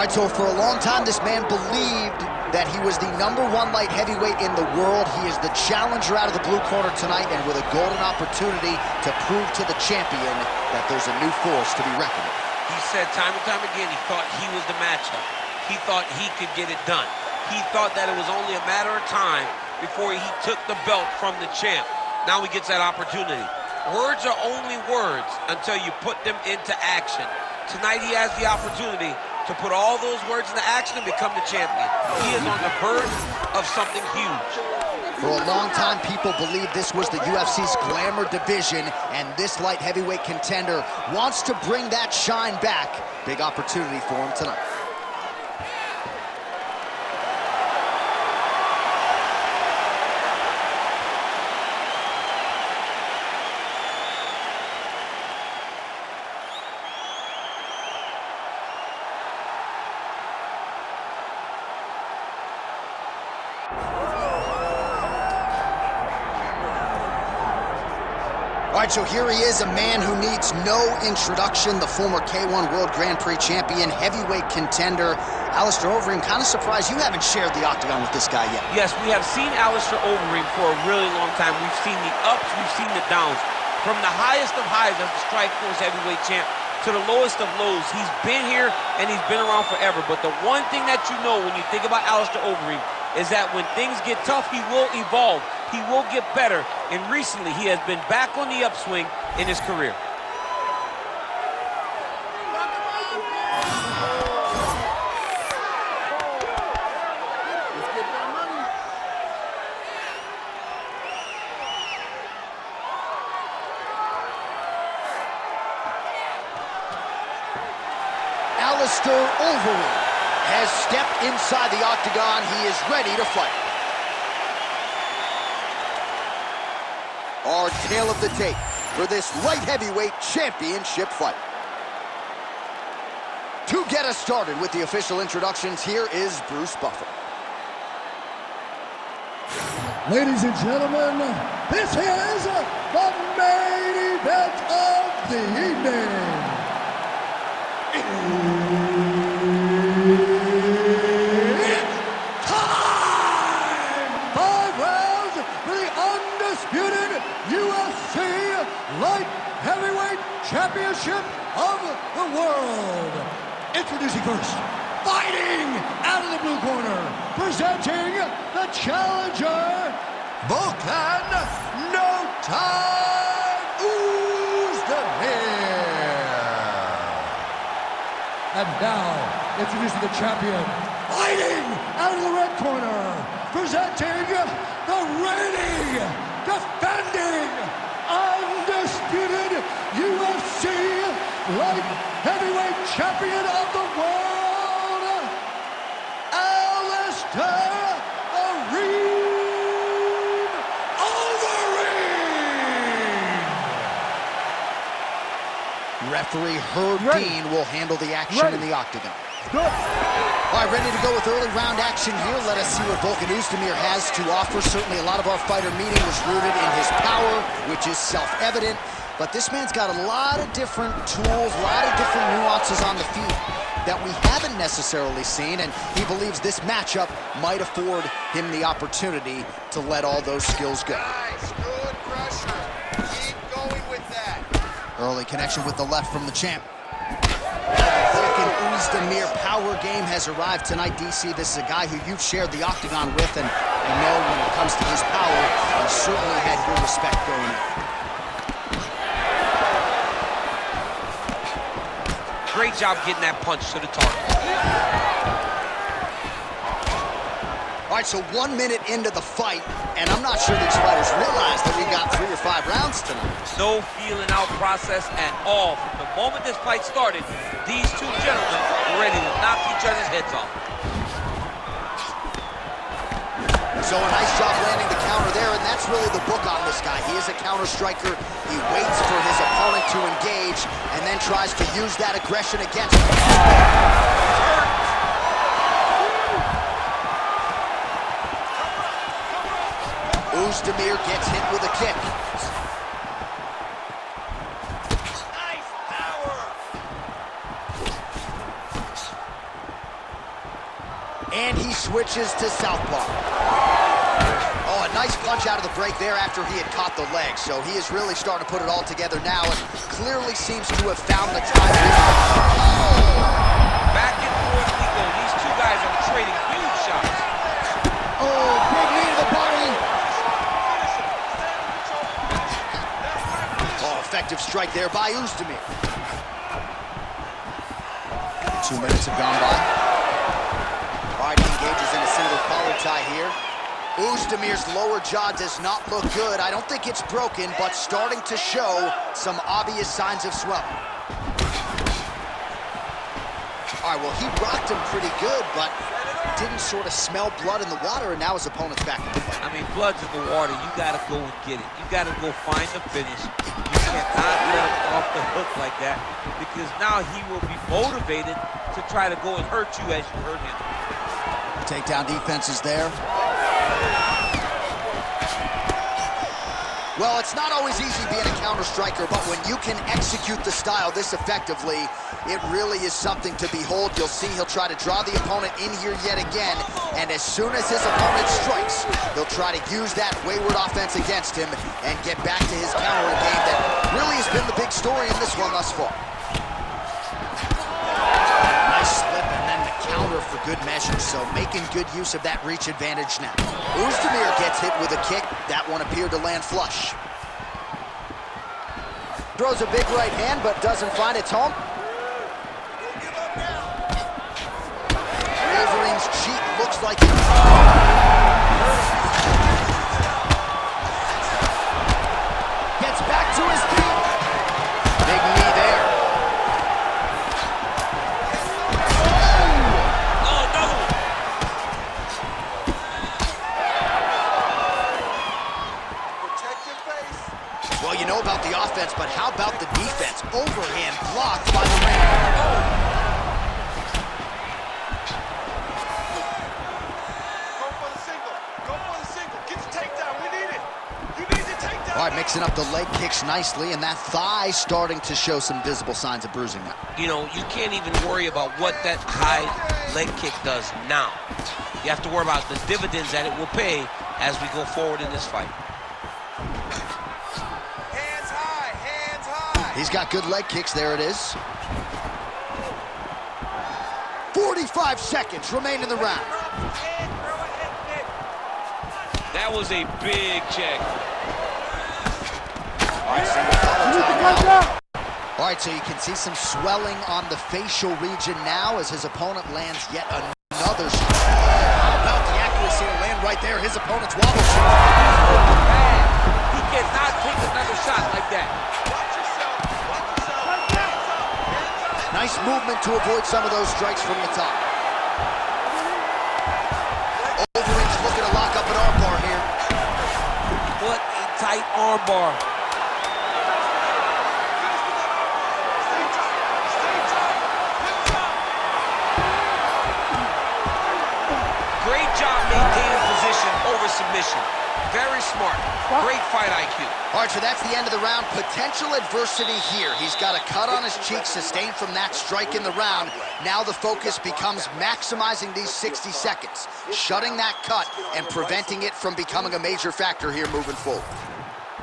right, so for a long time, this man believed that he was the #1 light heavyweight in the world. He is the challenger out of the blue corner tonight, and with a golden opportunity to prove to the champion that there's a new force to be reckoned with. He said time and time again he thought he was the matchup. He thought he could get it done. He thought that it was only a matter of time before he took the belt from the champ. Now he gets that opportunity. Words are only words until you put them into action. Tonight he has the opportunity to put all those words into action and become the champion. He is on the verge of something huge. For a long time, people believed this was the UFC's glamour division, and this light heavyweight contender wants to bring that shine back. Big opportunity for him tonight. All right, so here he is, a man who needs no introduction, the former K1 World Grand Prix champion, heavyweight contender. Alistair Overeem, kind of surprised you haven't shared the octagon with this guy yet. Yes, we have seen Alistair Overeem for a really long time. We've seen the ups, we've seen the downs. From the highest of highs as the Strikeforce heavyweight champ to the lowest of lows. He's been here and he's been around forever. But the one thing that you know when you think about Alistair Overeem is that when things get tough, he will evolve. He will get better, and recently he has been back on the upswing in his career. Alistair Overeem has stepped inside the octagon. He is ready to fight. Our tale of the tape for this light heavyweight championship fight. To get us started with the official introductions, here is Bruce Buffer. Ladies and gentlemen, this is the main event of the evening. It's time! 5 rounds for the undisputed UFC Light Heavyweight Championship of the world. Introducing first, fighting out of the blue corner, presenting the challenger, Volkan No Time Oezdemir. And now, introducing the champion, fighting out of the red corner, presenting the reigning, defending, undisputed UFC Light Heavyweight Champion of the world, Alistair Overeem. Referee Herb Dean will handle the action in the octagon. All right, ready to go with early round action here. Let us see what Volkan Oezdemir has to offer. Certainly a lot of our fighter meeting was rooted in his power, which is self-evident. But this man's got a lot of different tools, a lot of different nuances on the field that we haven't necessarily seen, and he believes this matchup might afford him the opportunity to let all those skills go. Nice, good pressure. Keep going with that. Early connection with the left from the champ. Volkan Oezdemir power game has arrived tonight, DC. This is a guy who you've shared the octagon with, and you know when it comes to his power, he certainly had your respect going in. Great job getting that punch to the target. All right, so 1 minute into the fight, and I'm not sure these fighters realize that we got 3 or 5 rounds tonight. No feeling out process at all. From the moment this fight started, these two gentlemen were ready to knock each other's heads off. So a nice job landing the counter there, and that's really the book on this guy. He is a counter striker. He waits for his opponent to engage and then tries to use that aggression against him. Oezdemir gets hit with a kick. Nice power. And he switches to southpaw. Oh, a nice punch out of the break there after he had caught the leg. So he is really starting to put it all together now and clearly seems to have found the time. Back and forth we go. These two guys are trading huge shots. Oh, big knee to the body. Oh, effective strike there by Oezdemir. 2 minutes have gone by. All right, he engages in a single collar tie here. Oezdemir's lower jaw does not look good. I don't think it's broken, but starting to show some obvious signs of swelling. All right, well, he rocked him pretty good, but didn't sort of smell blood in the water, and now his opponent's back in the fight. I mean, blood's in the water. You got to go and get it. You got to go find the finish. You cannot let him off the hook like that, because now he will be motivated to try to go and hurt you as you hurt him. Takedown defense is there. Well, it's not always easy being a counter striker, but when you can execute the style this effectively, it really is something to behold. You'll see he'll try to draw the opponent in here yet again, and as soon as his opponent strikes, he'll try to use that wayward offense against him and get back to his countering game that really has been the big story in this one thus far. Nice slip and then the counter for good measure, so making good use of that reach advantage now. Oezdemir gets hit with a kick. That one appeared to land flush. Throws a big right hand, but doesn't find its home. Overeem's cheek looks like it. Gets back to his feet. Big knee there. Well, you know about the offense, but how about the defense? Overhand blocked by the man. Go for the single. Go for the single. Get the takedown. We need it. You need the takedown. All right, mixing up the leg kicks nicely, and that thigh starting to show some visible signs of bruising now. You know, you can't even worry about what that high leg kick does now. You have to worry about the dividends that it will pay as we go forward in this fight. He's got good leg kicks. There it is. 45 seconds remain in the round. That was a big check. All right, so you can see some swelling on the facial region now as his opponent lands yet another strike. How about the accuracy to land right there? His opponent's wobble. He cannot take another shot like that. Nice movement to avoid some of those strikes from the top. Overeem's looking to lock up an armbar here. What a tight armbar. Great job maintaining position over submission. Very smart. Great fight IQ. All right, so that's the end of the round. Potential adversity here. He's got a cut on his cheek sustained from that strike in the round. Now the focus becomes maximizing these 60 seconds, shutting that cut and preventing it from becoming a major factor here moving forward.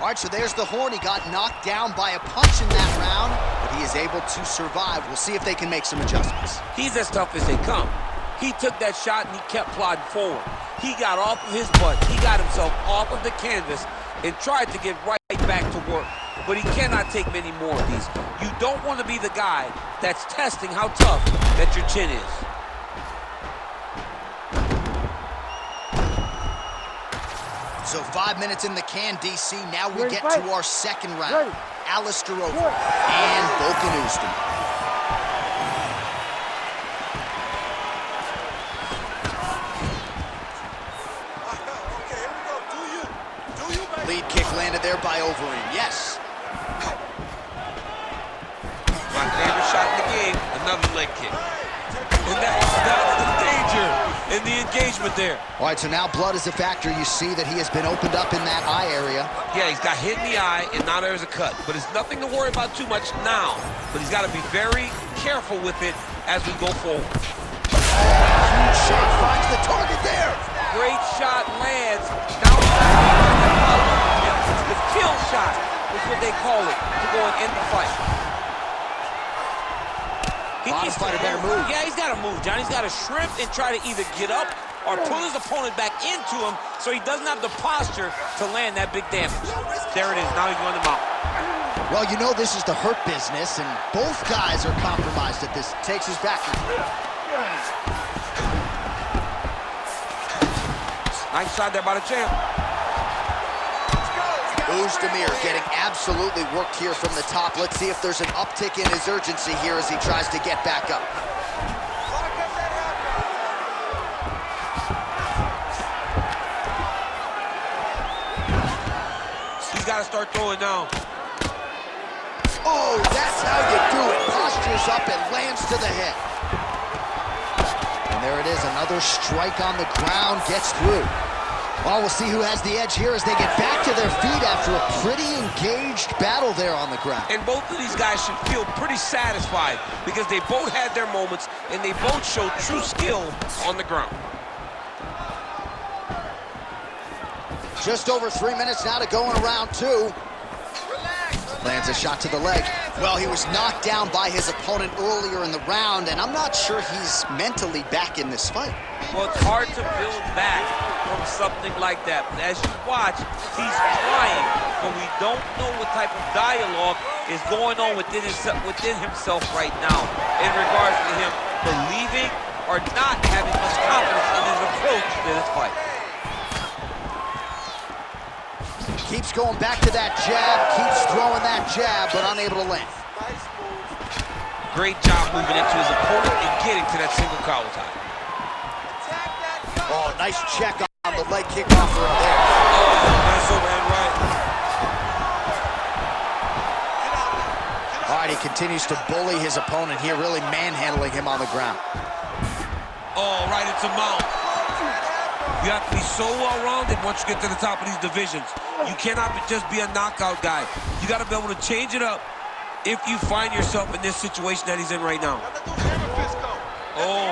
All right, so there's the horn. He got knocked down by a punch in that round, but he is able to survive. We'll see if they can make some adjustments. He's as tough as they come. He took that shot and he kept plodding forward. He got off of his butt. He got himself off of the canvas and tried to get right back to work. But he cannot take many more of these. You don't want to be the guy that's testing how tough that your chin is. So 5 minutes in the can, DC. Now we get to our second round. Alistair Overeem and Volkan Oezdemir. Lead kick landed there by Overeem. Yes. My favorite shot in the game, another leg kick. And that's the danger in the engagement there. All right, so now blood is a factor. You see that he has been opened up in that eye area. Yeah, he's got hit in the eye, and now there's a cut. But it's nothing to worry about too much now. But he's got to be very careful with it as we go forward. Huge shot finds shot lands, now the kill shot is what they call it to go and end the fight. Bottom fighter better move. Yeah, he's got to move, John. He's got to shrimp and try to either get up or pull his opponent back into him so he doesn't have the posture to land that big damage. There it is. Now he's going to mount. Well, you know this is the hurt business, and both guys are compromised at this. Takes his back. Nice shot there by the champ. Oezdemir getting absolutely worked here from the top. Let's see if there's an uptick in his urgency here as he tries to get back up. He's got to start throwing now. Oh, that's how you do it. Postures up and lands to the head. And there it is, another strike on the ground, gets through. Well, we'll see who has the edge here as they get back to their feet after a pretty engaged battle there on the ground. And both of these guys should feel pretty satisfied because they both had their moments and they both showed true skill on the ground. Just over 3 minutes now to go in round two. Lands a shot to the leg. Well, he was knocked down by his opponent earlier in the round, and I'm not sure he's mentally back in this fight. Well, it's hard to build back from something like that. But as you watch, he's trying, but we don't know what type of dialogue is going on within himself right now in regards to him believing or not having much confidence in his approach to this fight. Keeps going back to that jab, keeps throwing that jab, but unable to land. Great job moving into his opponent and getting to that single collar tie. Oh, nice check on the leg kick off right there. Oh, nice overhand right. All right, he continues to bully his opponent here, really manhandling him on the ground. Oh, right into mount. You have to be so well-rounded once you get to the top of these divisions. You cannot just be a knockout guy. You got to be able to change it up if you find yourself in this situation that he's in right now. Oh.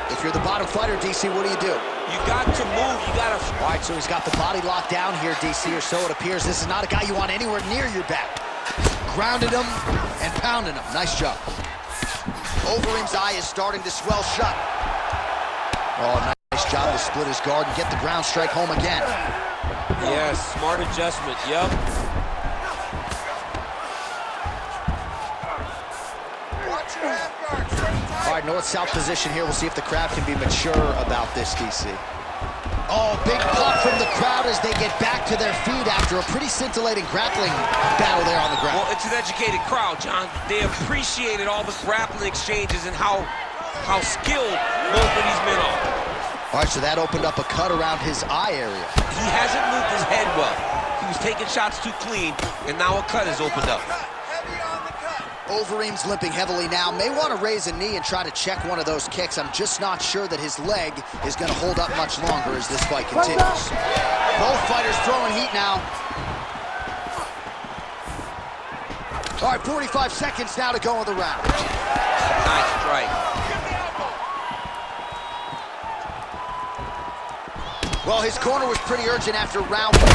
If you're the bottom fighter, DC, what do? You got to move. You got to... All right, so he's got the body locked down here, DC, or so it appears. This is not a guy you want anywhere near your back. Grounded him and pounded him. Nice job. Overeem's eye is starting to swell shut. Oh, nice job to split his guard and get the ground strike home again. Yes, smart adjustment, yep. All right, north-south position here. We'll see if the crowd can be mature about this, DC. Oh, big pop from the crowd as they get back to their feet after a pretty scintillating grappling battle there on the ground. Well, it's an educated crowd, John. They appreciated all the grappling exchanges and how skilled both of these men are. All right, so that opened up a cut around his eye area. He hasn't moved his head well. He was taking shots too clean, and now a cut has opened up. Overeem's limping heavily now. May want to raise a knee and try to check one of those kicks. I'm just not sure that his leg is going to hold up much longer as this fight continues. Both fighters throwing heat now. All right, 45 seconds now to go in the round. Nice strike. Well, his corner was pretty urgent after round one.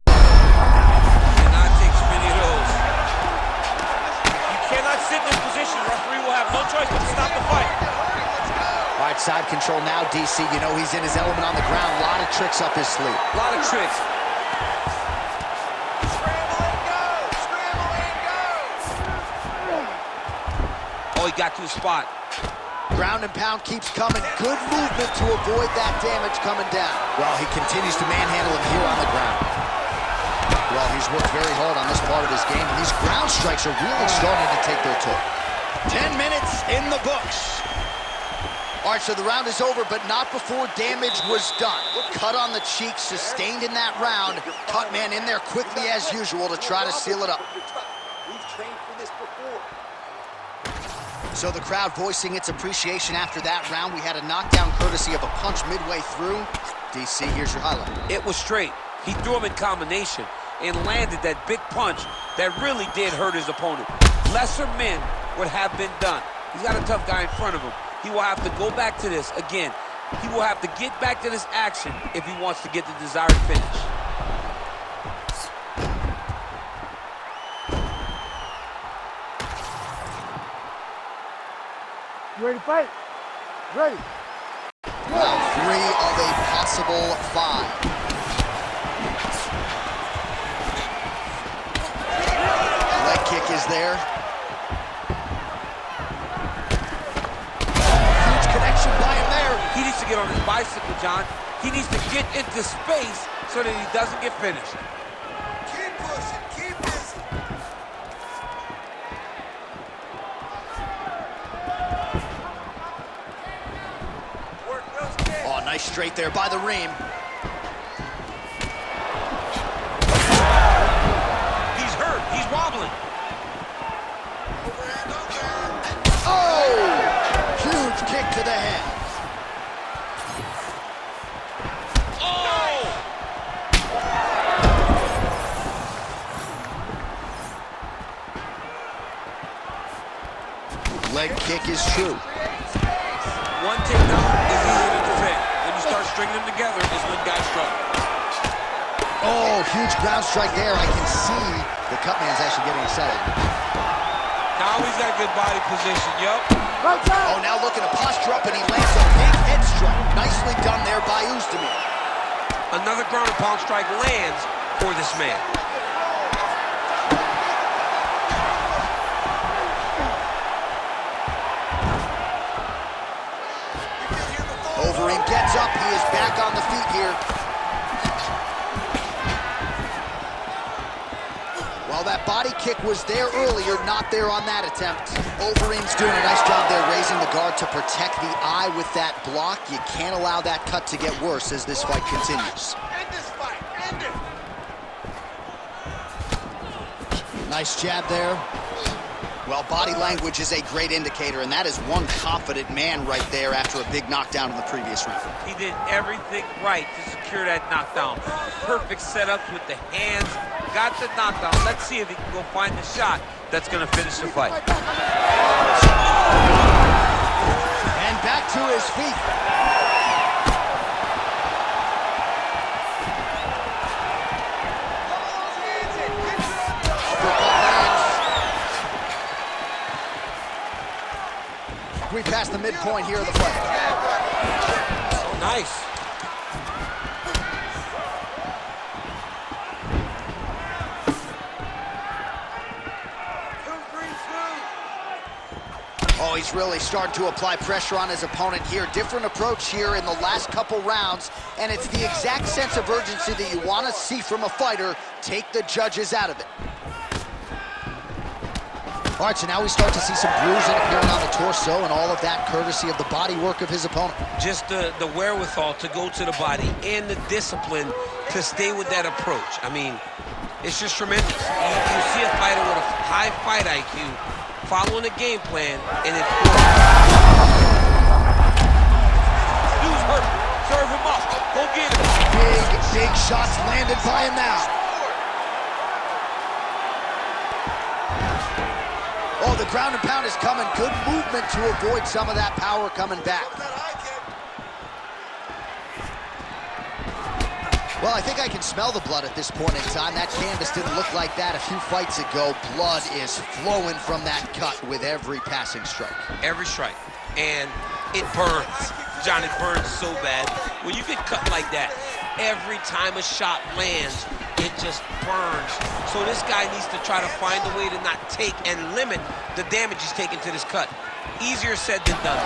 Cannot take so many of those. You cannot sit in this position. The referee will have no choice but to stop the fight. All right, side control now, DC. You know he's in his element on the ground. A lot of tricks up his sleeve. A lot of tricks. Oh, he got to the spot. Ground and pound keeps coming. Good movement to avoid that damage coming down. Well, he continues to manhandle him here on the ground. Well, he's worked very hard on this part of his game, and these ground strikes are really starting to take their toll. 10 minutes in the books. All right, so the round is over, but not before damage was done. Cut on the cheek, sustained in that round. Cut man in there quickly as usual to try to seal it up. We've trained for this before. So the crowd voicing its appreciation after that round. We had a knockdown courtesy of a punch midway through. DC, here's your highlight. It was straight. He threw him in combination and landed that big punch that really did hurt his opponent. Lesser men would have been done. He's got a tough guy in front of him, He will have to go back to this. Again, he will have to get back to this action if he wants to get the desired finish. You ready to fight? Ready. Round 3 of a possible 5. Leg kick is there. Huge connection by him there. He needs to get on his bicycle, John. He needs to get into space so that he doesn't get finished. Keep pushing, keep busy. Work those kicks. Oh, nice straight there by the ream. He's hurt. He's wobbling. Overhand, overhand. Oh! Huge kick to the head. Oh! Leg kick is true. One takedown is easy to defend. When you start stringing them together is when guys struggle. Oh, huge ground strike there. I can see the cut man's actually getting excited. Now he's got good body position. Yup. Right side. Oh, now looking to posture up, and he lands a big head strike. Nicely done there by Oezdemir. Another ground and pound strike lands for this man. Overeem gets up. He is back on the feet here. Well, that body kick was there earlier, not there on that attempt. Overeem's doing a nice job there, raising the guard to protect the eye with that block. You can't allow that cut to get worse as this fight continues. End this fight, end it. Nice jab there. Well, body language is a great indicator, and that is one confident man right there after a big knockdown in the previous round. He did everything right to secure that knockdown. Perfect setups with the hands. Got the knockdown. Let's see if he can go find the shot that's going to finish the fight. And back to his feet. We passed the midpoint here of the fight. Oh, nice. Oh, he's really starting to apply pressure on his opponent here. Different approach here in the last couple rounds, and it's the exact sense of urgency that you want to see from a fighter. Take the judges out of it. All right, so now we start to see some bruising appearing on the torso, and all of that courtesy of the body work of his opponent. Just the wherewithal to go to the body and the discipline to stay with that approach. I mean, it's just tremendous. You see a fighter with a high fight IQ following a game plan, and it works. Dude's hurt. Serve him up. Go get him. Big shots landed by him now. Oh, the ground and pound is coming. Good movement to avoid some of that power coming back. Well, I think I can smell the blood at this point in time. That canvas didn't look like that a few fights ago. Blood is flowing from that cut with every passing strike. Every strike. And it burns. John, it burns so bad. When you get cut like that, every time a shot lands, it just burns. So this guy needs to try to find a way to not take and limit the damage he's taking to this cut. Easier said than done.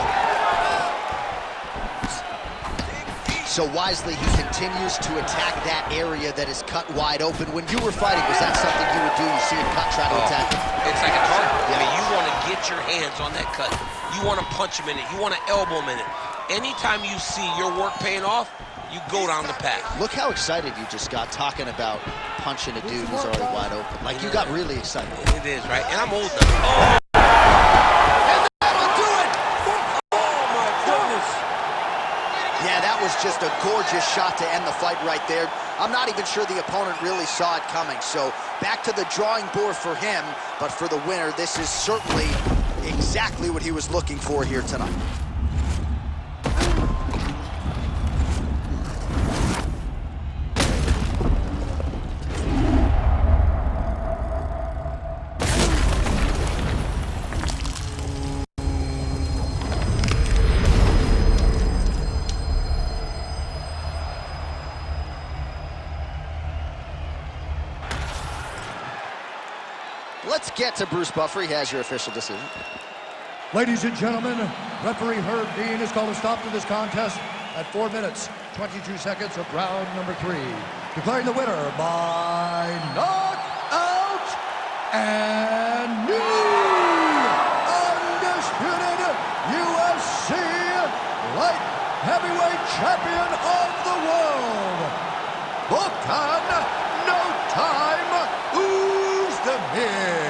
So wisely, he continues to attack that area that is cut wide open. When you were fighting, was that something you would do? You see a cut, try to attack it? It's like a target. I mean, you want to get your hands on that cut. You want to punch him in it. You want to elbow him in it. Anytime you see your work paying off, you go down the path. Look how excited you just got talking about punching a dude who's already wide open. Like, you got really excited. It is, right? And I'm old now. Oh! Yeah, that was just a gorgeous shot to end the fight right there. I'm not even sure the opponent really saw it coming. So back to the drawing board for him, but for the winner, this is certainly exactly what he was looking for here tonight. Let's get to Bruce Buffer. He has your official decision. Ladies and gentlemen, referee Herb Dean has called a stop to this contest at 4 minutes, 22 seconds of round number 3. Declaring the winner by knockout and new undisputed UFC light heavyweight champion of the world, Volkan, no time, Oezdemir.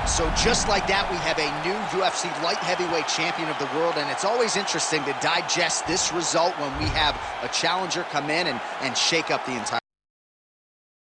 So just like that, we have a new UFC light heavyweight champion of the world, and it's always interesting to digest this result when we have a challenger come in and shake up the entire